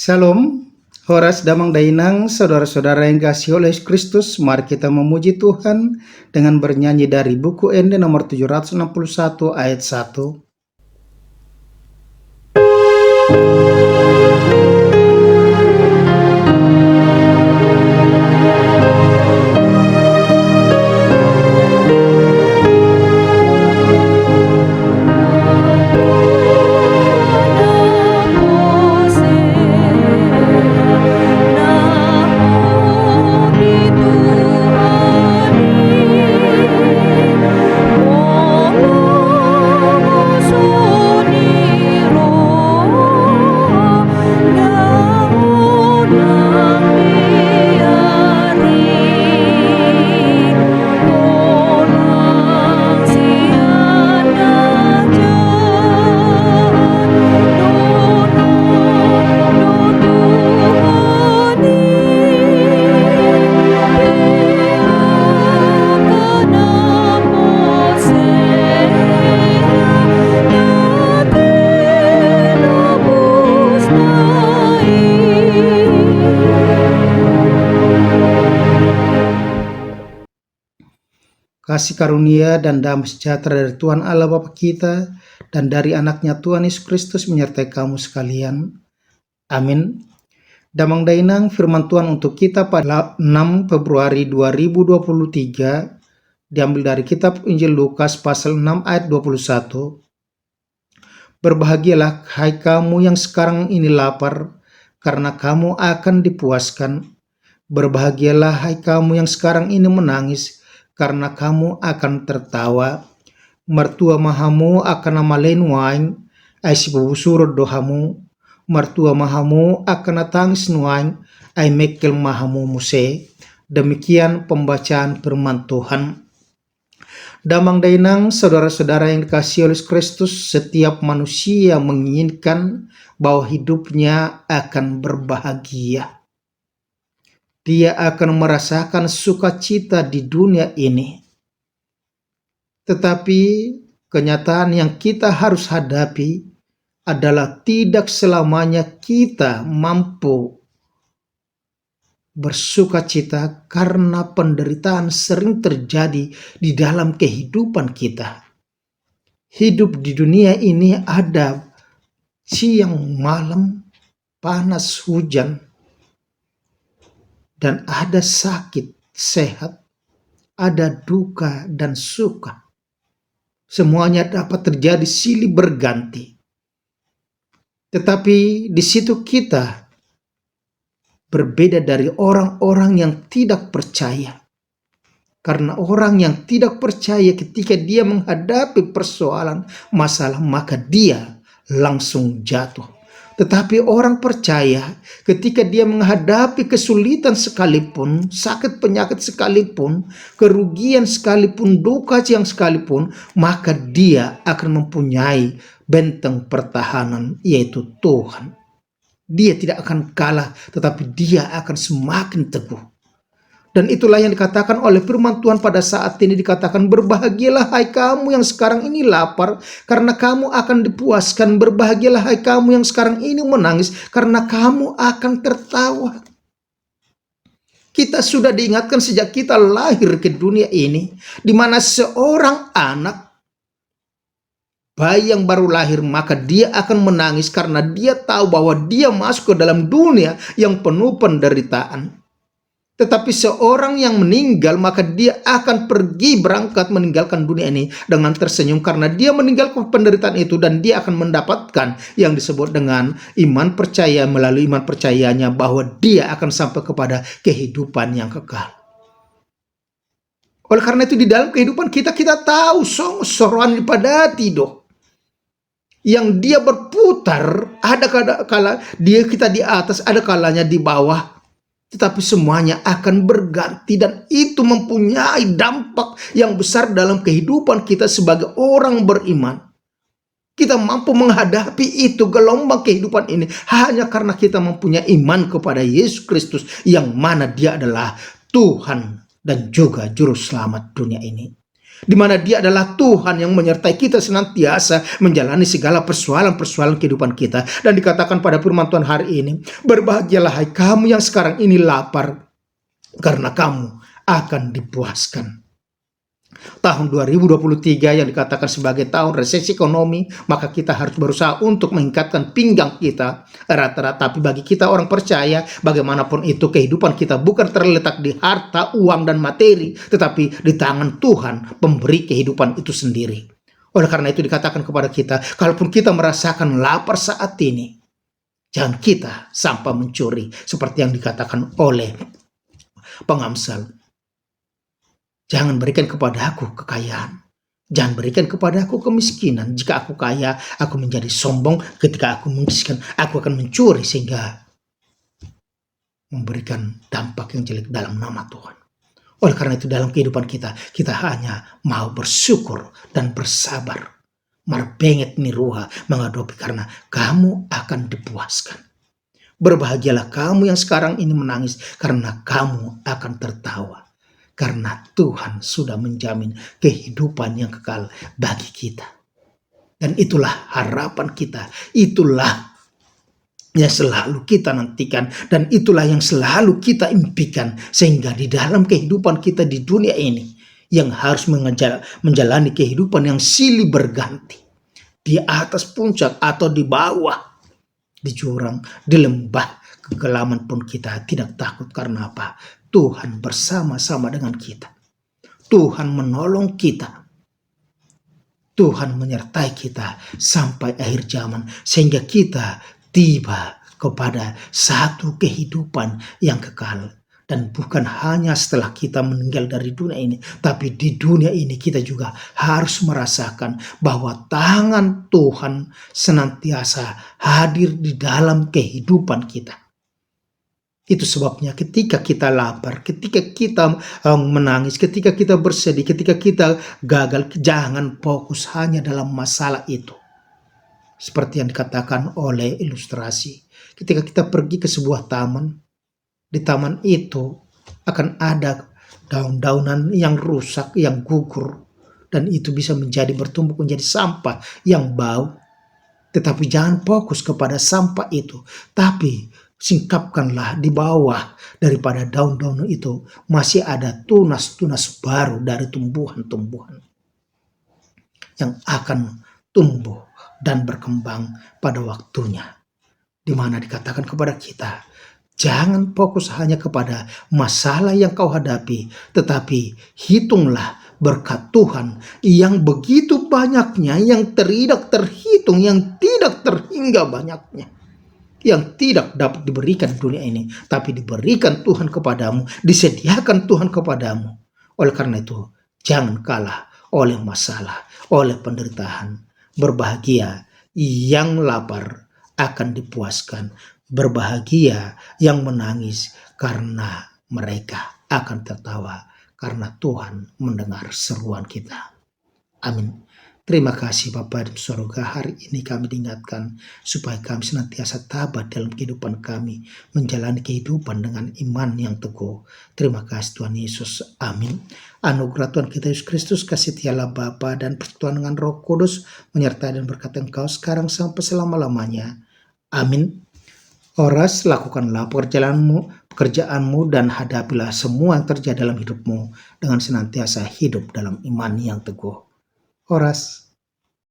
Shalom, Horas Damang Dainang, saudara-saudara yang kasih oleh Kristus, mari kita memuji Tuhan dengan bernyanyi dari buku Ende nomor 761 ayat 1. Kasih karunia dan damai sejahtera dari Tuhan Allah Bapa kita dan dari anaknya Tuhan Yesus Kristus menyertai kamu sekalian. Amin. Damang Dainang firman Tuhan untuk kita pada 6 Februari 2023 diambil dari kitab Injil Lukas pasal 6 ayat 21. Berbahagialah hai kamu yang sekarang ini lapar, karena kamu akan dipuaskan. Berbahagialah hai kamu yang sekarang ini menangis, karena kamu akan tertawa. Mertua mahamu akan amalain wain, ai si bubusur dohamu. Mertua mahamu akan tangis nuain, ai mekel mahamu muse. Demikian pembacaan firman Tuhan. Damang Dainang, saudara-saudara yang dikasihi oleh Kristus, setiap manusia menginginkan bahwa hidupnya akan berbahagia. Dia akan merasakan sukacita di dunia ini. Tetapi kenyataan yang kita harus hadapi adalah tidak selamanya kita mampu bersukacita karena penderitaan sering terjadi di dalam kehidupan kita. Hidup di dunia ini ada siang malam, panas hujan, dan ada sakit, sehat, ada duka dan suka. Semuanya dapat terjadi silih berganti. Tetapi di situ kita berbeda dari orang-orang yang tidak percaya. Karena orang yang tidak percaya ketika dia menghadapi persoalan, masalah, maka dia langsung jatuh. Tetapi orang percaya ketika dia menghadapi kesulitan sekalipun, sakit penyakit sekalipun, kerugian sekalipun, duka yang sekalipun, maka dia akan mempunyai benteng pertahanan, yaitu Tuhan. Dia tidak akan kalah, tetapi dia akan semakin teguh. Dan itulah yang dikatakan oleh firman Tuhan pada saat ini, dikatakan berbahagialah hai kamu yang sekarang ini lapar, karena kamu akan dipuaskan. Berbahagialah hai kamu yang sekarang ini menangis, karena kamu akan tertawa. Kita sudah diingatkan sejak kita lahir ke dunia ini, di mana seorang anak, bayi yang baru lahir, maka dia akan menangis karena dia tahu bahwa dia masuk ke dalam dunia yang penuh penderitaan. Tetapi seorang yang meninggal, maka dia akan pergi berangkat meninggalkan dunia ini dengan tersenyum karena dia meninggalkan penderitaan itu, dan dia akan mendapatkan yang disebut dengan iman percaya. Melalui iman percayanya bahwa dia akan sampai kepada kehidupan yang kekal. Oleh karena itu di dalam kehidupan kita tahu soroan pada tido yang dia berputar, ada kala dia kita di atas, ada kalanya di bawah. Tetapi semuanya akan berganti, dan itu mempunyai dampak yang besar dalam kehidupan kita sebagai orang beriman. Kita mampu menghadapi itu gelombang kehidupan ini hanya karena kita mempunyai iman kepada Yesus Kristus, yang mana dia adalah Tuhan dan juga Juru Selamat dunia ini. di mana Dia adalah Tuhan yang menyertai kita senantiasa menjalani segala persoalan-persoalan kehidupan kita. Dan dikatakan pada firman Tuhan hari ini, berbahagialah hai kamu yang sekarang ini lapar, karena kamu akan dipuaskan. Tahun 2023 yang dikatakan sebagai tahun resesi ekonomi, maka kita harus berusaha untuk meningkatkan pinggang kita rata-rata. Tapi bagi kita orang percaya, bagaimanapun itu kehidupan kita bukan terletak di harta, uang, dan materi, tetapi di tangan Tuhan pemberi kehidupan itu sendiri. Oleh karena itu dikatakan kepada kita, kalaupun kita merasakan lapar saat ini, jangan kita sampai mencuri, seperti yang dikatakan oleh pengamsal. Jangan berikan kepada aku kekayaan. Jangan berikan kepada aku kemiskinan. Jika aku kaya, aku menjadi sombong. Ketika aku miskin, aku akan mencuri sehingga memberikan dampak yang jelek dalam nama Tuhan. Oleh karena itu dalam kehidupan kita, kita hanya mau bersyukur dan bersabar. Marbenget niruha menghadapi, karena kamu akan dipuaskan. Berbahagialah kamu yang sekarang ini menangis, karena kamu akan tertawa. Karena Tuhan sudah menjamin kehidupan yang kekal bagi kita. Dan itulah harapan kita. Itulah yang selalu kita nantikan. Dan itulah yang selalu kita impikan. Sehingga di dalam kehidupan kita di dunia ini, yang harus menjalani kehidupan yang silih berganti. Di atas puncak atau di bawah, di jurang, di lembah kegelaman pun kita tidak takut. Karena apa? Tuhan bersama-sama dengan kita. Tuhan menolong kita. Tuhan menyertai kita sampai akhir zaman. Sehingga kita tiba kepada satu kehidupan yang kekal. Dan bukan hanya setelah kita meninggal dari dunia ini. Tapi di dunia ini kita juga harus merasakan bahwa tangan Tuhan senantiasa hadir di dalam kehidupan kita. Itu sebabnya ketika kita lapar, ketika kita menangis, ketika kita bersedih, ketika kita gagal, jangan fokus hanya dalam masalah itu. Seperti yang dikatakan oleh ilustrasi. Ketika kita pergi ke sebuah taman, di taman itu akan ada daun-daunan yang rusak, yang gugur. Dan itu bisa bertumpuk menjadi sampah yang bau. Tetapi jangan fokus kepada sampah itu. Tapi singkapkanlah di bawah daripada daun-daun itu masih ada tunas-tunas baru dari tumbuhan-tumbuhan yang akan tumbuh dan berkembang pada waktunya. Di mana dikatakan kepada kita, jangan fokus hanya kepada masalah yang kau hadapi, tetapi hitunglah berkat Tuhan yang begitu banyaknya, yang tidak terhitung, yang tidak terhingga banyaknya. Yang tidak dapat diberikan di dunia ini, tapi diberikan Tuhan kepadamu, disediakan Tuhan kepadamu. Oleh karena itu, jangan kalah oleh masalah, oleh penderitaan. Berbahagia yang lapar akan dipuaskan. Berbahagia yang menangis, karena mereka akan tertawa, karena Tuhan mendengar seruan kita. Amin. Terima kasih Bapa di surga, hari ini kami diingatkan supaya kami senantiasa tabah dalam kehidupan kami, menjalani kehidupan dengan iman yang teguh. Terima kasih Tuhan Yesus. Amin. Anugerah Tuhan kita Yesus Kristus, kasih Allah Bapa dan persekutuan dengan Roh Kudus menyertai dan berkati engkau sekarang sampai selama-lamanya. Amin. Oras, lakukanlah pekerjaanmu dan hadapilah semua yang terjadi dalam hidupmu dengan senantiasa hidup dalam iman yang teguh. Oras.